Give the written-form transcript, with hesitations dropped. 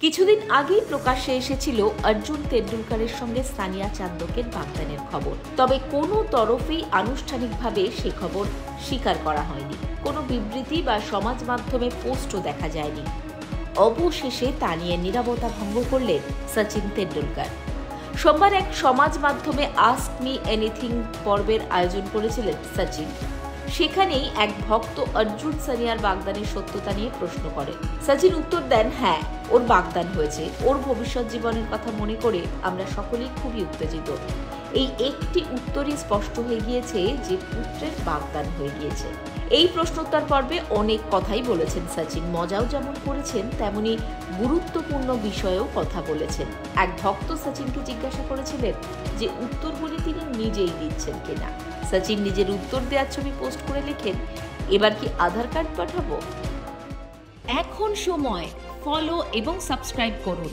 কিছুদিন আগেই প্রকাশ্যে এসেছিল অর্জুন তেন্ডুলকরের সঙ্গে সানিয়া চান্দকের বাগদানের খবর। তবে কোনো তরফেই আনুষ্ঠানিকভাবে সে খবর স্বীকার করা হয়নি। কোনো বিবৃতি বা সমাজ মাধ্যমে পোস্টও দেখা যায়নি। অবশেষে তা নিয়ে নীরবতা ভঙ্গ করলেন সচিন তেন্ডুলকর। সোমবার এক সমাজ মাধ্যমে আস্ক মি এনিথিং পর্বের আয়োজন করেছিলেন সচিন। সেখানেই এক ভক্ত অর্জুন সানিয়ার বাগদানের সত্যতা নিয়ে প্রশ্ন করেন। সচিন উত্তর দেন, হ্যাঁ, ওর বাগদান হয়েছে। ওর ভবিষ্যৎ জীবনের কথা মনে করে আমরা সকলেই খুবই উত্তেজিত। এই একটি উত্তরই স্পষ্ট হয়ে গিয়েছে যে পুত্রের বাগদান হয়ে গিয়েছে। এই প্রশ্নোত্তর পর্বে অনেক কথাই বলেছেন সচিন। মজাও যেমন করেছেন, তেমনি গুরুত্বপূর্ণ বিষয়েও কথা বলেছেন। এক ভক্ত সচিনকে জিজ্ঞাসা করেছিলেন যে উত্তরগুলি তিনি নিজেই দিচ্ছেন কিনা। সচিন নিজের উত্তর দেওয়ার ছবি পোস্ট করে লিখেন, এবার কি আধার কার্ড পাঠাবো? এখন সময় ফলো এবং সাবস্ক্রাইব করুন